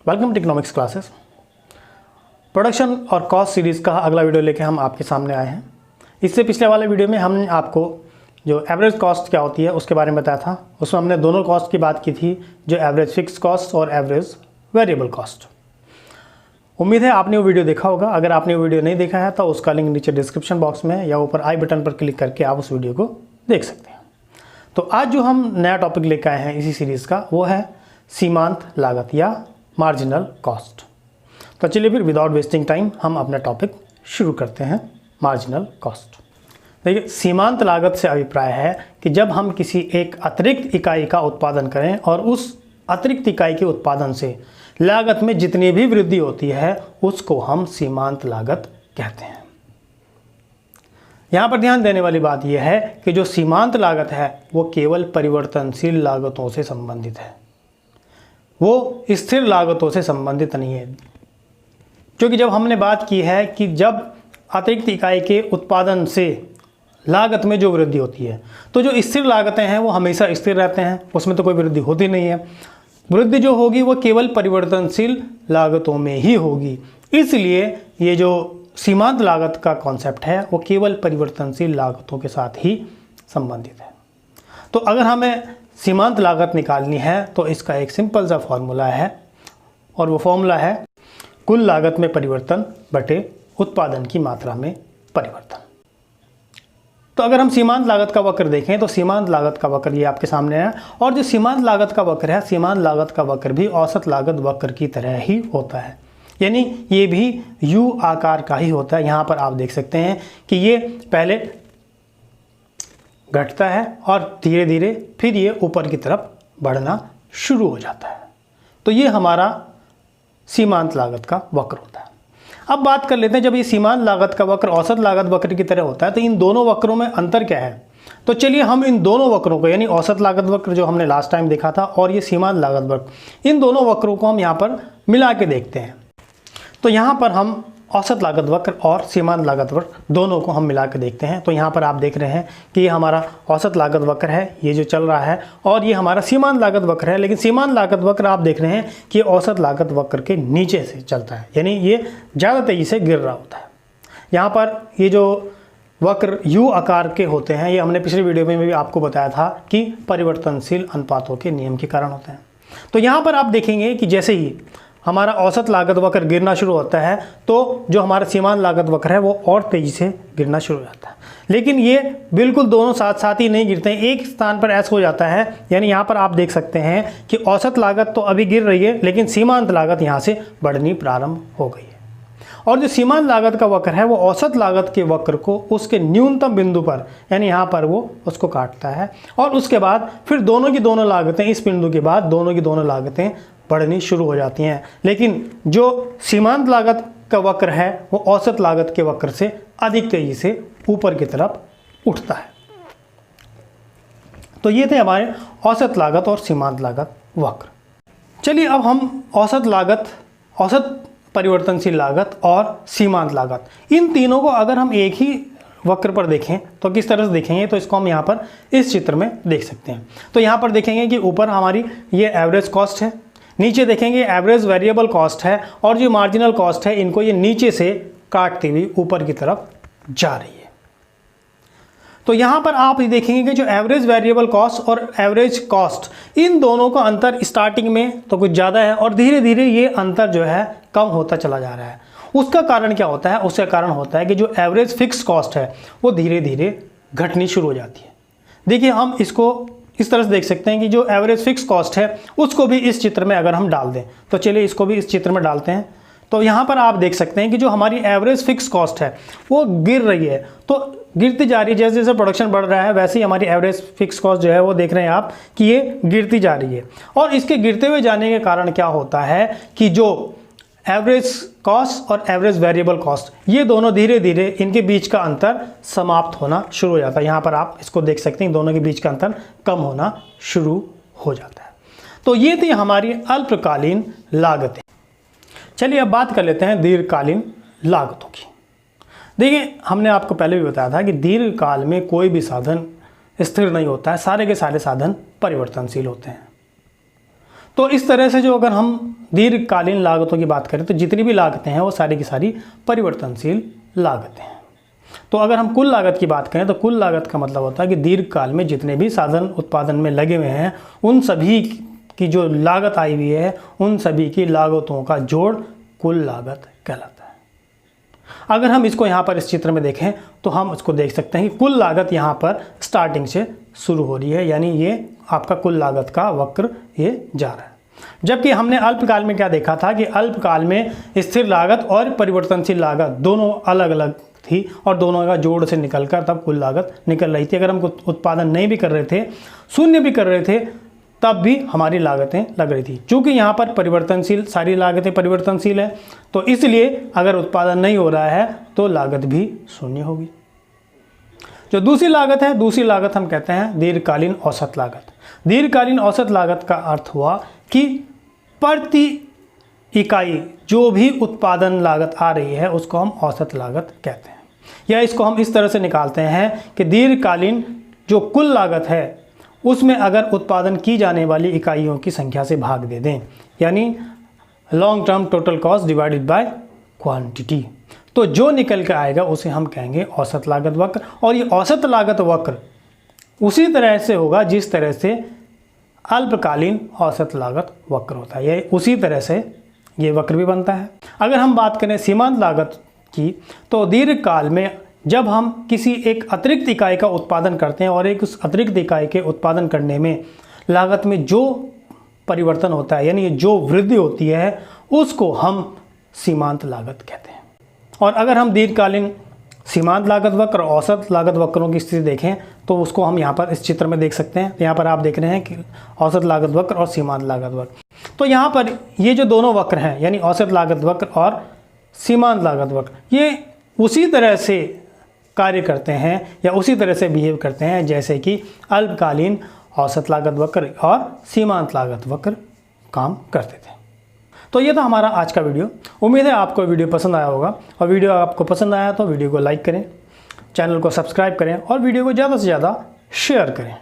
Welcome to economics classes. Production और cost series का अगला वीडियो लेके हम आपके सामने आए हैं। इससे पिछले वाले वीडियो में हमने आपको जो एवरेज कॉस्ट क्या होती है उसके बारे में बताया था। उसमें हमने दोनों कॉस्ट की बात की थी, जो एवरेज फिक्स कॉस्ट और एवरेज वेरिएबल कॉस्ट। उम्मीद है आपने वो वीडियो देखा होगा। अगर आपने वो वीडियो नहीं देखा है तो उसका लिंक नीचे डिस्क्रिप्शन बॉक्स में या ऊपर आई बटन पर क्लिक करके आप उस वीडियो को देख सकते हैं। तो आज जो हम नया टॉपिक लेकर आए हैं इसी सीरीज़ का, वो है सीमांत लागत या मार्जिनल कॉस्ट। तो चलिए फिर विदाउट वेस्टिंग टाइम हम अपना टॉपिक शुरू करते हैं, मार्जिनल कॉस्ट। देखिए, सीमांत लागत से अभिप्राय है कि जब हम किसी एक अतिरिक्त इकाई का उत्पादन करें और उस अतिरिक्त इकाई के उत्पादन से लागत में जितनी भी वृद्धि होती है उसको हम सीमांत लागत कहते हैं। यहाँ पर ध्यान देने वाली बात यह है कि जो सीमांत लागत है वो केवल परिवर्तनशील लागतों से संबंधित है, वो स्थिर लागतों से संबंधित नहीं है। क्योंकि जब हमने बात की है कि जब अतिरिक्त इकाई के उत्पादन से लागत में जो वृद्धि होती है तो जो स्थिर लागतें हैं वो हमेशा स्थिर रहते हैं, उसमें तो कोई वृद्धि होती नहीं है। वृद्धि जो होगी वो केवल परिवर्तनशील लागतों में ही होगी। इसलिए ये जो सीमांत लागत का कॉन्सेप्ट है वो केवल परिवर्तनशील लागतों के साथ ही संबंधित है। तो अगर हमें सीमांत लागत निकालनी है तो इसका एक सिंपल सा फॉर्मूला है और वो फॉर्मूला है कुल लागत में परिवर्तन बटे उत्पादन की मात्रा में परिवर्तन। तो अगर हम सीमांत लागत का वक्र देखें तो सीमांत लागत का वक्र ये आपके सामने है, और जो सीमांत लागत का वक्र है, सीमांत लागत का वक्र भी औसत लागत वक्र की तरह ही होता है, यानी ये भी यू आकार का ही होता है। यहाँ पर आप देख सकते हैं कि ये पहले घटता है और धीरे धीरे फिर ये ऊपर की तरफ बढ़ना शुरू हो जाता है। तो ये हमारा सीमांत लागत का वक्र होता है। अब बात कर लेते हैं, जब ये सीमांत लागत का वक्र औसत लागत वक्र की तरह होता है तो इन दोनों वक्रों में अंतर क्या है। तो चलिए हम इन दोनों वक्रों को, यानी औसत लागत वक्र जो हमने लास्ट टाइम देखा था और ये सीमांत लागत वक्र, इन दोनों वक्रों को हम यहाँ पर मिला के देखते हैं। तो यहाँ पर हम औसत लागत वक्र और सीमांत लागत वक्र दोनों को हम मिला के देखते हैं। तो यहाँ पर आप देख रहे हैं कि ये हमारा औसत लागत वक्र है, ये जो चल रहा है, और ये हमारा सीमांत लागत वक्र है। लेकिन सीमांत लागत वक्र आप देख रहे हैं कि औसत लागत वक्र के नीचे से चलता है, यानी ये ज़्यादा तेज़ी से गिर रहा होता है। यहाँ पर ये जो वक्र यू आकार के होते हैं, ये हमने पिछले वीडियो में भी आपको बताया था कि परिवर्तनशील अनुपातों के नियम के कारण होते हैं। तो यहाँ पर आप देखेंगे कि जैसे ही हमारा औसत लागत वक्र गिरना शुरू होता है तो जो हमारा सीमांत लागत वक्र है वो और तेज़ी से गिरना शुरू हो जाता है। लेकिन ये बिल्कुल दोनों साथ साथ ही नहीं गिरते हैं, एक स्थान पर ऐसा हो जाता है। यानी यहाँ पर आप देख सकते हैं कि औसत लागत तो अभी गिर रही है लेकिन सीमांत लागत यहाँ से बढ़नी प्रारंभ हो गई है। और जो सीमांत लागत का वक्र है वो औसत लागत के वक्र को उसके न्यूनतम बिंदु पर, यानी यहाँ पर वो उसको काटता है, और उसके बाद फिर दोनों की दोनों लागतें, इस बिंदु के बाद दोनों की दोनों लागतें बढ़नी शुरू हो जाती हैं। लेकिन जो सीमांत लागत का वक्र है वो औसत लागत के वक्र से अधिक तेजी से ऊपर की तरफ उठता है। तो ये थे हमारे औसत लागत और सीमांत लागत वक्र। चलिए अब हम औसत लागत, औसत परिवर्तनशील लागत और सीमांत लागत, इन तीनों को अगर हम एक ही वक्र पर देखें तो किस तरह से देखेंगे, तो इसको हम यहाँ पर इस चित्र में देख सकते हैं। तो यहाँ पर देखेंगे कि ऊपर हमारी ये एवरेज कॉस्ट है, नीचे देखेंगे एवरेज वेरिएबल कॉस्ट है, और जो मार्जिनल कॉस्ट है इनको ये नीचे से काटती हुई ऊपर की तरफ जा रही है। तो यहाँ पर आप देखेंगे कि जो एवरेज वेरिएबल कॉस्ट और एवरेज कॉस्ट, इन दोनों का अंतर स्टार्टिंग में तो कुछ ज़्यादा है और धीरे धीरे ये अंतर जो है कम होता चला जा रहा है। उसका कारण क्या होता है? उसका कारण होता है कि जो एवरेज फिक्स कॉस्ट है वो धीरे धीरे घटनी शुरू हो जाती है। देखिए, हम इसको इस तरह से देख सकते हैं कि जो एवरेज फिक्स कॉस्ट है उसको भी इस चित्र में अगर हम डाल दें, तो चलिए इसको भी इस चित्र में डालते हैं। तो यहाँ पर आप देख सकते हैं कि जो हमारी एवरेज फिक्स कॉस्ट है वो गिर रही है, तो गिरती जा रही है। जैसे जैसे प्रोडक्शन बढ़ रहा है वैसे ही हमारी एवरेज फिक्स कॉस्ट जो है वो देख रहे हैं आप कि ये गिरती जा रही है। और इसके गिरते हुए जाने के कारण क्या होता है कि जो एवरेज कॉस्ट और एवरेज वेरिएबल कॉस्ट, ये दोनों धीरे धीरे इनके बीच का अंतर समाप्त होना शुरू हो जाता है। यहाँ पर आप इसको देख सकते हैं, दोनों के बीच का अंतर कम होना शुरू हो जाता है। तो ये थी हमारी अल्पकालीन लागतें। चलिए अब बात कर लेते हैं दीर्घकालीन लागतों की। देखिए, हमने आपको पहले भी बताया था कि दीर्घकाल में कोई भी साधन स्थिर नहीं होता है, सारे के सारे साधन परिवर्तनशील होते हैं। तो इस तरह से जो अगर हम दीर्घकालीन लागतों की बात करें तो जितनी भी लागतें हैं वो सारी की सारी परिवर्तनशील लागतें हैं। तो अगर हम कुल लागत की बात करें तो कुल लागत का मतलब होता है कि दीर्घकाल में जितने भी साधन उत्पादन में लगे हुए हैं उन सभी की जो लागत आई हुई है उन सभी की लागतों का जोड़ कुल लागत कहलाता है। अगर हम इसको यहाँ पर इस चित्र में देखें तो हम इसको देख सकते हैं कि कुल लागत यहाँ पर स्टार्टिंग से शुरू हो रही है, यानी ये आपका कुल लागत का वक्र ये जा रहा है। जबकि हमने अल्पकाल में क्या देखा था कि अल्पकाल में स्थिर लागत और परिवर्तनशील लागत दोनों अलग अलग थी और दोनों का जोड़ से निकलकर तब कुल लागत निकल रही थी। अगर हम उत्पादन नहीं भी कर रहे थे, शून्य भी कर रहे थे, तब भी हमारी लागतें लग रही थी। चूँकि यहाँ पर परिवर्तनशील, सारी लागतें परिवर्तनशील है, तो इसलिए अगर उत्पादन नहीं हो रहा है तो लागत भी शून्य होगी। जो दूसरी लागत है, दूसरी लागत हम कहते हैं दीर्घकालीन औसत लागत। दीर्घकालीन औसत लागत का अर्थ हुआ कि प्रति इकाई जो भी उत्पादन लागत आ रही है उसको हम औसत लागत कहते हैं। या इसको हम इस तरह से निकालते हैं कि दीर्घकालीन जो कुल लागत है उसमें अगर उत्पादन की जाने वाली इकाइयों की संख्या से भाग दे दें, यानी long term total cost divided by quantity, तो जो निकल के आएगा उसे हम कहेंगे औसत लागत वक्र। और ये औसत लागत वक्र उसी तरह से होगा जिस तरह से अल्पकालीन औसत लागत वक्र होता है, ये उसी तरह से ये वक्र भी बनता है। अगर हम बात करें सीमांत लागत की तो दीर्घकाल में जब हम किसी एक अतिरिक्त इकाई का उत्पादन करते हैं और एक उस अतिरिक्त इकाई के उत्पादन करने में लागत में जो परिवर्तन होता है, यानी जो वृद्धि होती है, उसको हम सीमांत लागत कहते हैं। और अगर हम दीर्घकालीन सीमांत लागत वक्र और औसत लागत वक्रों की स्थिति देखें तो उसको हम यहाँ पर इस चित्र में देख सकते हैं। यहाँ पर आप देख रहे हैं कि औसत लागत वक्र और सीमांत लागत वक्र। तो यहाँ पर ये जो दोनों वक्र हैं, यानी औसत लागत वक्र और सीमांत लागत वक्र, ये उसी तरह से कार्य करते हैं या उसी तरह से बिहेव करते हैं जैसे कि अल्पकालीन औसत लागत वक्र और सीमांत लागत वक्र काम करते थे। तो ये था हमारा आज का वीडियो। उम्मीद है आपको वीडियो पसंद आया होगा, और वीडियो आपको पसंद आया तो वीडियो को लाइक करें, चैनल को सब्सक्राइब करें और वीडियो को ज़्यादा से ज़्यादा शेयर करें।